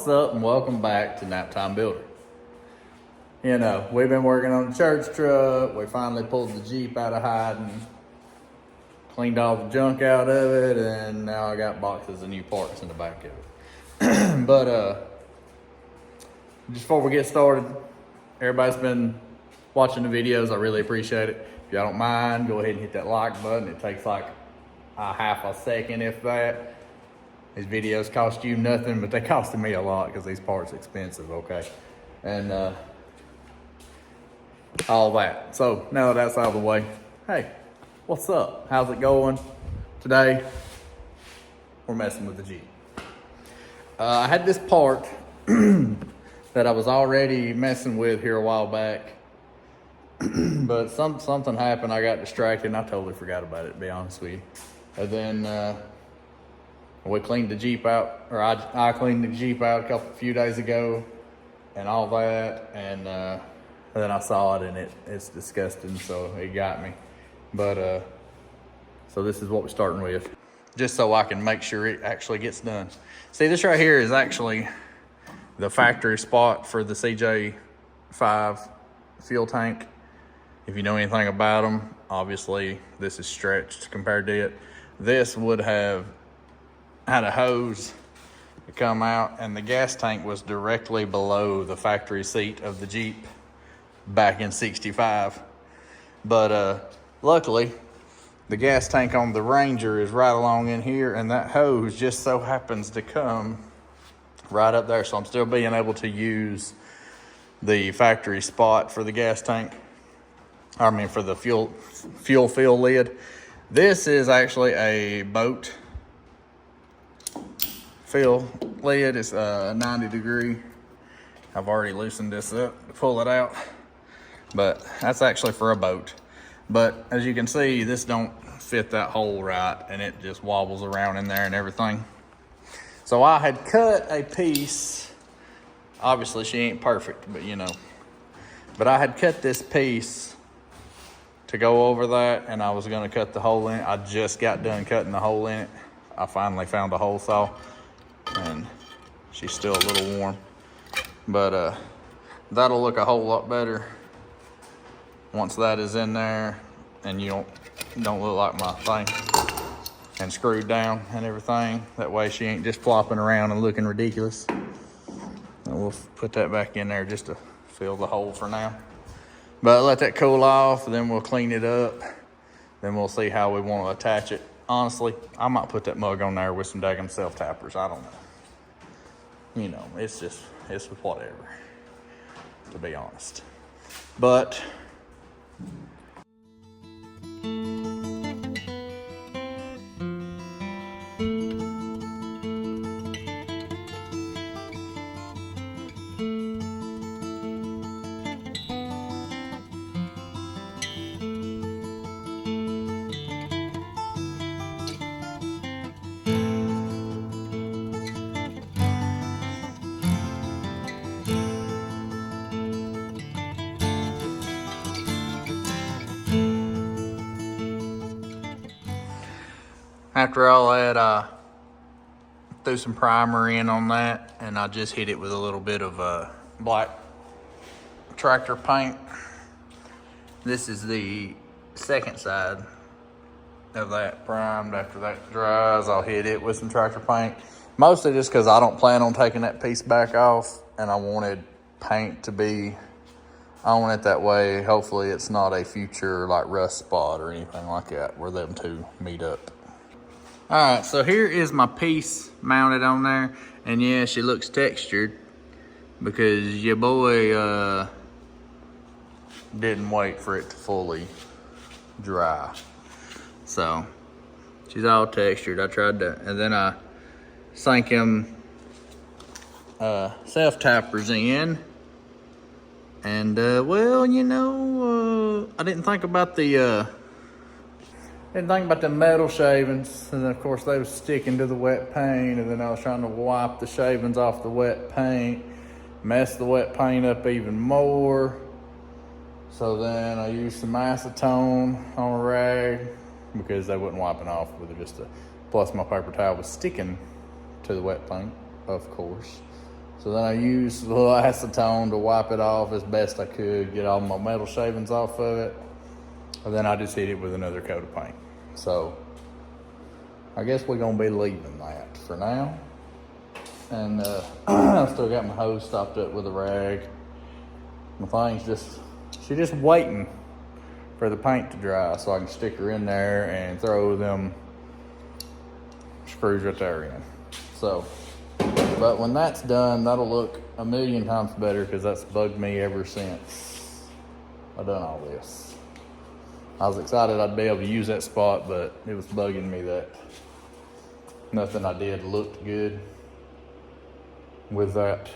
up and welcome back to Naptime Builder. You know, we've been working on the church truck. We finally pulled the Jeep out of hiding, cleaned all the junk out of it, and now I got boxes of new parts in the back of it. But just before we get started, everybody's been watching the videos. I really appreciate it. If y'all don't mind, go ahead and hit that like button. It takes like a half a second, if that. These videos cost you nothing, but they costed me a lot because these parts are expensive, okay? And all that. So now that that's out of the way, hey, what's up? How's it going? Today, we're messing with the Jeep. I had this part that I was already messing with here a while back, but something happened. I got distracted and I totally forgot about it, to be honest with you. And then we cleaned the Jeep out, or I cleaned the Jeep out a few days ago and all that, and then I saw it and it's disgusting, so it got me. But so this is what we're starting with, just so I can make sure it actually gets done. See, this right here is actually the factory spot for the cj5 fuel tank. If you know anything about them, obviously this is stretched compared to it. This would have had a hose to come out, and the gas tank was directly below the factory seat of the Jeep back in '65. But luckily, the gas tank on the Ranger is right along in here, and that hose just so happens to come right up there. So I'm still being able to use the factory spot for the gas tank. I mean, for the fuel fill lid. This is actually a boat fill lid. It's 90 degree. I've already loosened this up to pull it out, but that's actually for a boat. But as you can see, this don't fit that hole right, and it just wobbles around in there and everything. So I had cut a piece. Obviously she ain't perfect, but you know, but I had cut this piece to go over that, and I was going to cut the hole in it. I just got done cutting the hole in it. I finally found a hole saw, and she's still a little warm, but that'll look a whole lot better once that is in there and you don't look like my thing and screwed down and everything. That way she ain't just flopping around and looking ridiculous. And we'll put that back in there just to fill the hole for now. But let that cool off, and then we'll clean it up. Then we'll see how we want to attach it. Honestly, I might put that mug on there with some daggum self-tappers. I don't know. You know, it's whatever, to be honest. But after all that, I threw some primer in on that, and I just hit it with a little bit of black tractor paint. This is the second side of that primed. After that dries, I'll hit it with some tractor paint. Mostly just because I don't plan on taking that piece back off, and I wanted paint to be on it that way. Hopefully it's not a future like rust spot or anything like that where them two meet up. All right, so here is my piece mounted on there, and yeah, she looks textured because your boy didn't wait for it to fully dry. So she's all textured. I tried to, and then I sank him self-tappers in, and well, you know, I didn't think about the metal shavings, and of course they was sticking to the wet paint, and then I was trying to wipe the shavings off the wet paint, mess the wet paint up even more. So then I used some acetone on a rag because they wasn't wiping off with it, plus my paper towel was sticking to the wet paint, of course. So then I used a little acetone to wipe it off as best I could, get all my metal shavings off of it. And then I just hit it with another coat of paint. So I guess we're gonna be leaving that for now. And I still got my hose stopped up with a rag. My thing's she's just waiting for the paint to dry so I can stick her in there and throw them screws right there in. So, but when that's done, that'll look a million times better because that's bugged me ever since I done all this. I was excited I'd be able to use that spot, but it was bugging me that nothing I did looked good with that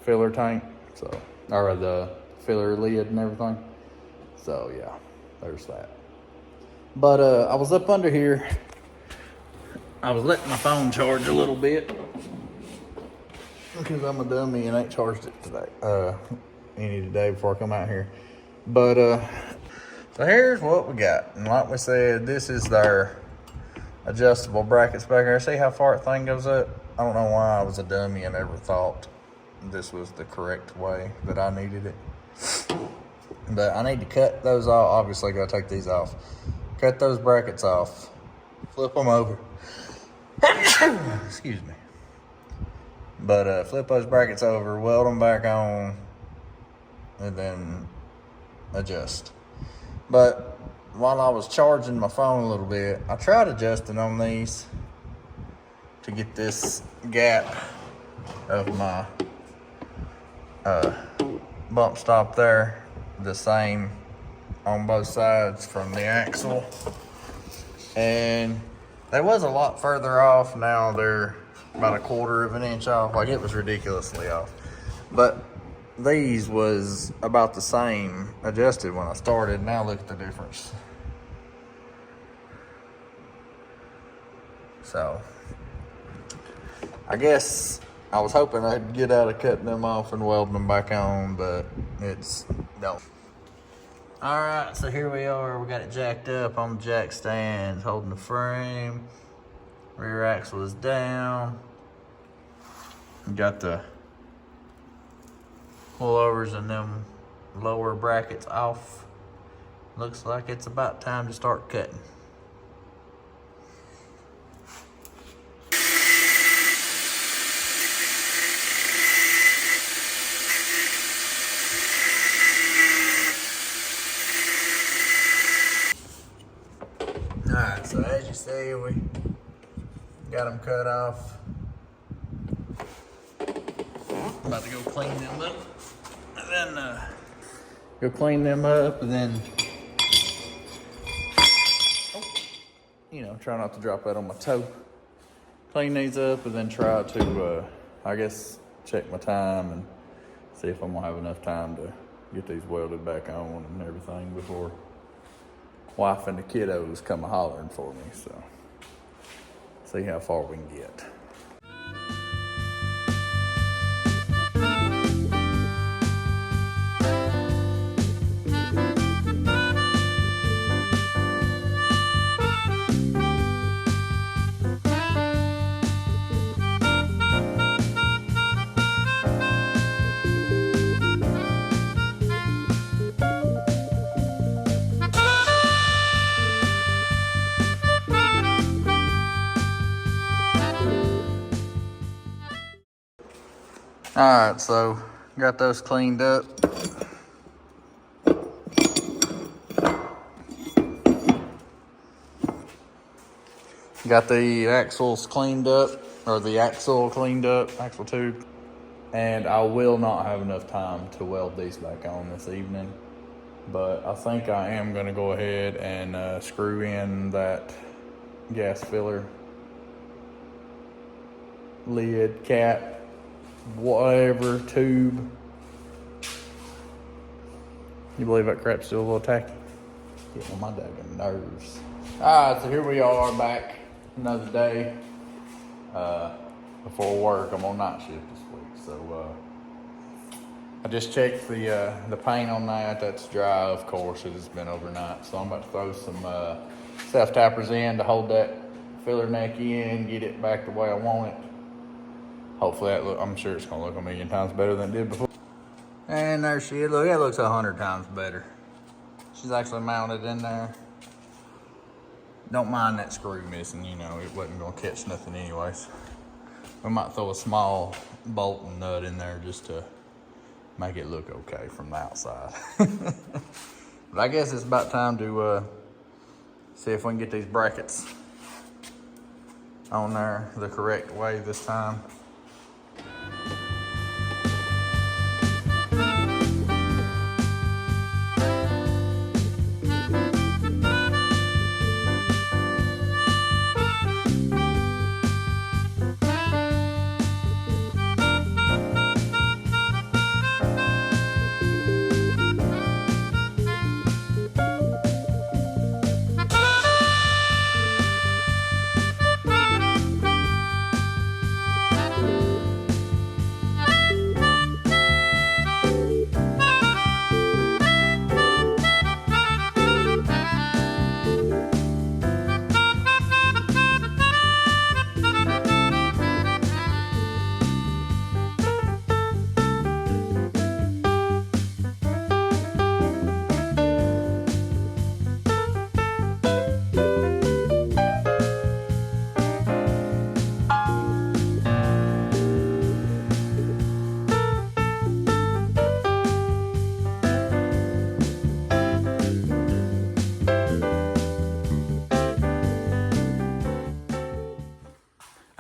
filler tank, so, or the filler lid and everything. So yeah, there's that. But I was up under here. I was letting my phone charge a little bit because I'm a dummy and ain't charged it today. Any today before I come out here. But so here's what we got. And like we said, this is their adjustable brackets back here. See how far that thing goes up? I don't know why I was a dummy and never thought this was the correct way that I needed it. But I need to cut those off. Obviously, I gotta take these off. Cut those brackets off. Flip them over. Excuse me. But flip those brackets over, weld them back on, and then adjust. But while I was charging my phone a little bit, I tried adjusting on these to get this gap of my bump stop there the same on both sides from the axle, and they was a lot further off. Now they're about 1/4 of an inch off. Like, it was ridiculously off, but these was about the same adjusted when I started. Now look at the difference. So I guess I was hoping I'd get out of cutting them off and welding them back on, but it's no. All right, so here we are. We got it jacked up on the jack stands, holding the frame. Rear axle is down. We got the coilovers and them lower brackets off. Looks like it's about time to start cutting. Alright, so as you see, we got them cut off. About to go clean them up. And then go clean them up and then, you know, try not to drop that on my toe. Clean these up and then try to, I guess, check my time and see if I'm gonna have enough time to get these welded back on and everything before wife and the kiddos come hollering for me. So see how far we can get. All right, so got those cleaned up. Got the axles cleaned up, or the axle cleaned up, axle tube. And I will not have enough time to weld these back on this evening. But I think I am gonna go ahead and screw in that gas filler lid, cap, whatever, tube. You believe that crap's still a little tacky? Getting on my daggone nerves. Alright, so here we are back another day. Before work, I'm on night shift this week. So I just checked the paint on that. That's dry, of course. It has been overnight. So I'm about to throw some self-tappers in to hold that filler neck in, get it back the way I want it. Hopefully I'm sure it's gonna look a million times better than it did before. And there she is. Look, that looks 100 times better. She's actually mounted in there. Don't mind that screw missing, you know, it wasn't gonna catch nothing anyways. We might throw a small bolt and nut in there just to make it look okay from the outside. But I guess it's about time to see if we can get these brackets on there the correct way this time.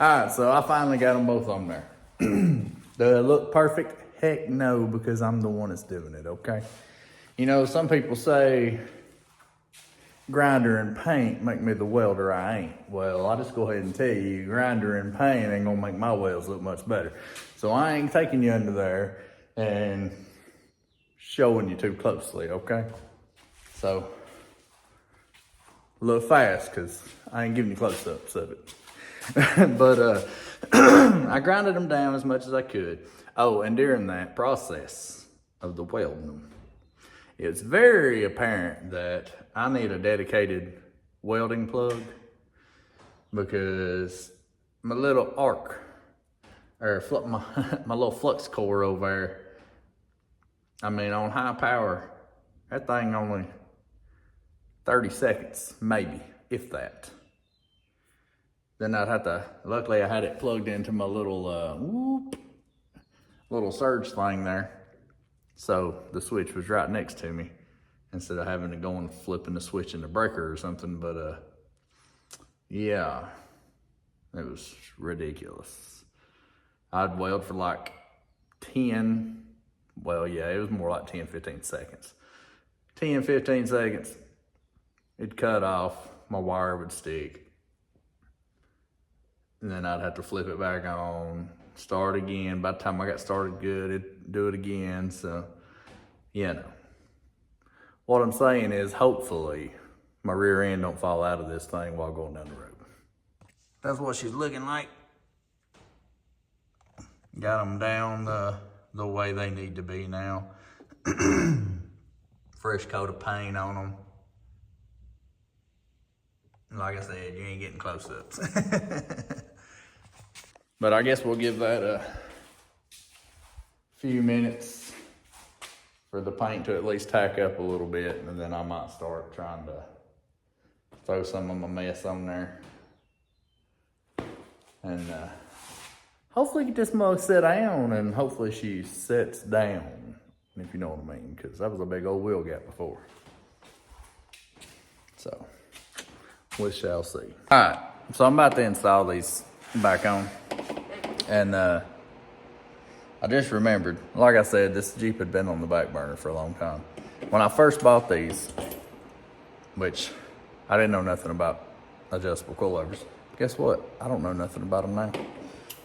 All right, so I finally got them both on there. Do they look perfect? Heck no, because I'm the one that's doing it, okay? You know, some people say grinder and paint make me the welder. I ain't. Well, I'll just go ahead and tell you, grinder and paint ain't gonna make my welds look much better. So I ain't taking you under there and showing you too closely, okay? So, a little fast, because I ain't giving you close-ups of it. But I grinded them down as much as I could. Oh, and during that process of the welding them, it's very apparent that I need a dedicated welding plug, because my little arc, or my little flux core over there, I mean, on high power, that thing only 30 seconds, maybe, if that. Then I'd have to, luckily I had it plugged into my little, little surge thing there. So the switch was right next to me instead of having to go and flipping the switch in the breaker or something. But yeah, it was ridiculous. I'd weld for like 10, well, yeah, it was more like 10, 15 seconds. 10, 15 seconds, it'd cut off, my wire would stick. And then I'd have to flip it back on, start again. By the time I got started good, it'd do it again. So, you know. What I'm saying is, hopefully, my rear end don't fall out of this thing while going down the road. That's what she's looking like. Got them down the way they need to be now. Fresh coat of paint on them. Like I said, you ain't getting close-ups. But I guess we'll give that a few minutes for the paint to at least tack up a little bit, and then I might start trying to throw some of my mess on there. And hopefully get this mug set down, and hopefully she sets down, if you know what I mean, because that was a big old wheel gap before. So, we shall see. All right, so I'm about to install these back on. And I just remembered, like I said, this Jeep had been on the back burner for a long time. When I first bought these, which I didn't know nothing about adjustable coilovers. Guess what? I don't know nothing about them now.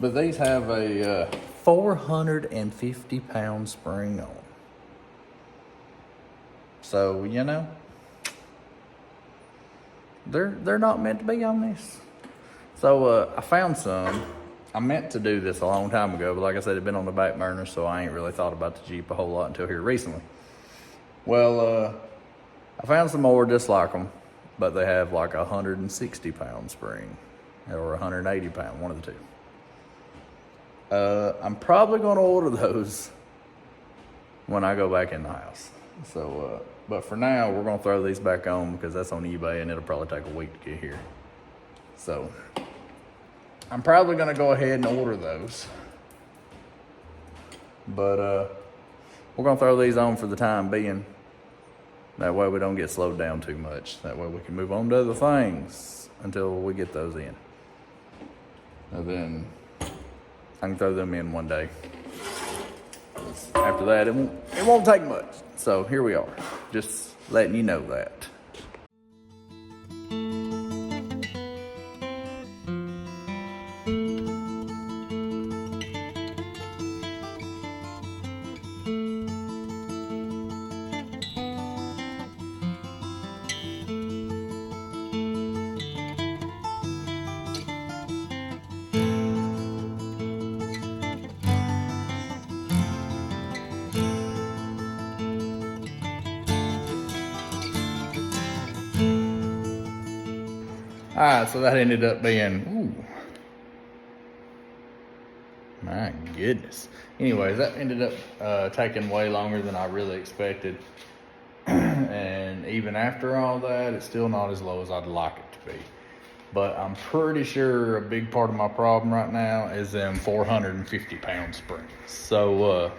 But these have a 450-pound spring on. So, you know, they're not meant to be on this. So I found some. I meant to do this a long time ago, but like I said, it'd been on the back burner, so I ain't really thought about the Jeep a whole lot until here recently. Well, I found some more just like them, but they have like a 160-pound spring or 180-pound, one of the two. I'm probably gonna order those when I go back in the house. So, but for now, we're gonna throw these back on because that's on eBay and it'll probably take a week to get here. So, I'm probably gonna go ahead and order those. But we're gonna throw these on for the time being. That way we don't get slowed down too much. That way we can move on to other things until we get those in. And then I can throw them in one day. After that, it won't take much. So here we are, just letting you know that. All right, so that ended up being, my goodness. Anyways, that ended up taking way longer than I really expected. And even after all that, it's still not as low as I'd like it to be. But I'm pretty sure a big part of my problem right now is them 450-pound springs. So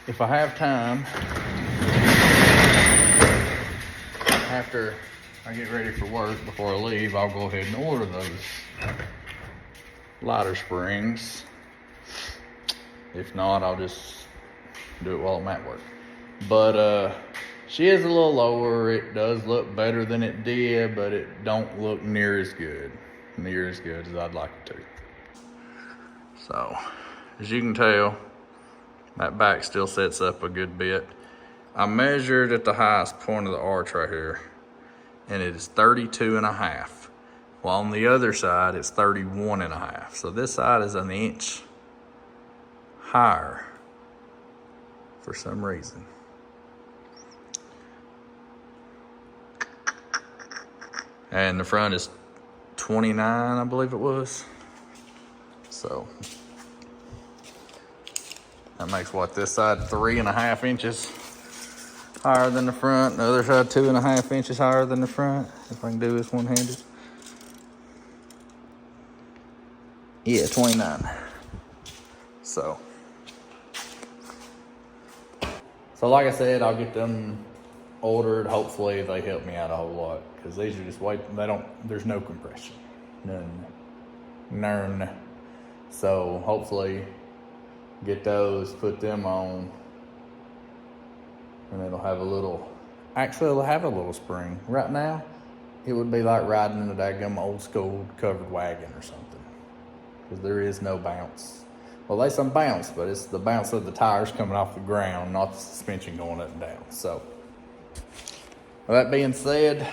if I have time, after I get ready for work, before I leave, I'll go ahead and order those lighter springs. If not, I'll just do it while I'm at work. But she is a little lower. It does look better than it did, but it don't look near as good as I'd like it to. So, as you can tell, that back still sets up a good bit. I measured at the highest point of the arch right here, and it is 32.5. While on the other side, it's 31.5. So this side is an inch higher for some reason. And the front is 29, I believe it was. So that makes what, this side 3.5 inches higher than the front, the other side 2.5 inches higher than the front, if I can do this one-handed. Yeah, 29. So like I said, I'll get them ordered. Hopefully they help me out a whole lot, because these are just there's no compression, none. So hopefully get those, put them on, and it'll have it'll have a little spring. Right now, it would be like riding in a daggum old school covered wagon or something, because there is no bounce. Well, there's some bounce, but it's the bounce of the tires coming off the ground, not the suspension going up and down. So, with that being said,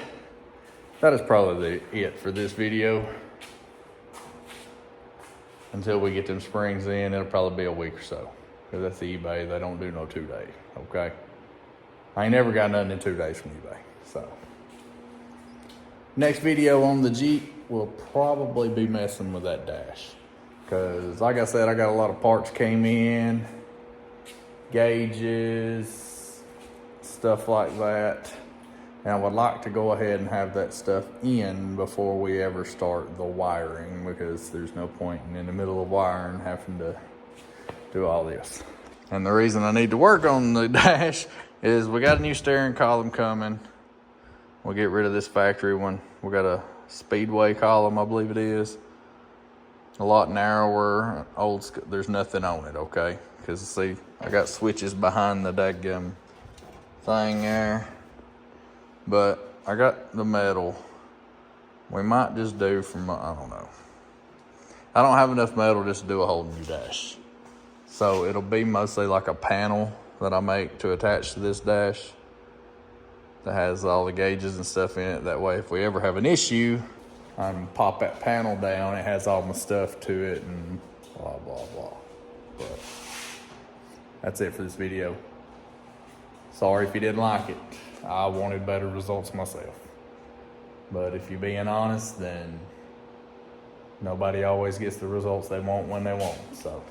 that is probably it for this video. Until we get them springs in, it'll probably be a week or so, because that's the eBay. They don't do no 2 day, okay? I ain't never got nothing in 2 days from eBay. So, next video on the Jeep will probably be messing with that dash, because like I said, I got a lot of parts came in, gauges, stuff like that. And I would like to go ahead and have that stuff in before we ever start the wiring, because there's no point in the middle of wiring having to do all this. And the reason I need to work on the dash is we got a new steering column coming. We'll get rid of this factory one. We got a Speedway column, I believe it is. A lot narrower, old school. There's nothing on it, okay? Because see, I got switches behind the daggum thing there. But I got the metal. We might just do from, I don't know. I don't have enough metal just to do a whole new dash. So it'll be mostly like a panel that I make to attach to this dash that has all the gauges and stuff in it. That way, if we ever have an issue, I can pop that panel down. It has all my stuff to it and blah, blah, blah. But that's it for this video. Sorry if you didn't like it. I wanted better results myself. But if you're being honest, then Nobody always gets the results they want when they want. So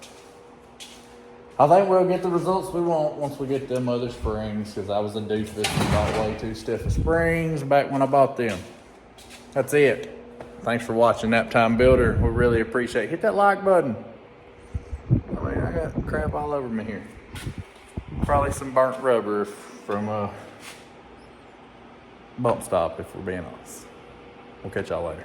I think we'll get the results we want once we get them other springs, because I was a doofus and bought way too stiff of springs back when I bought them. That's it. Thanks for watching Nap Time Builder. We really appreciate it. Hit that like button. I mean, I got crap all over me here. Probably some burnt rubber from a bump stop, if we're being honest. We'll catch y'all later.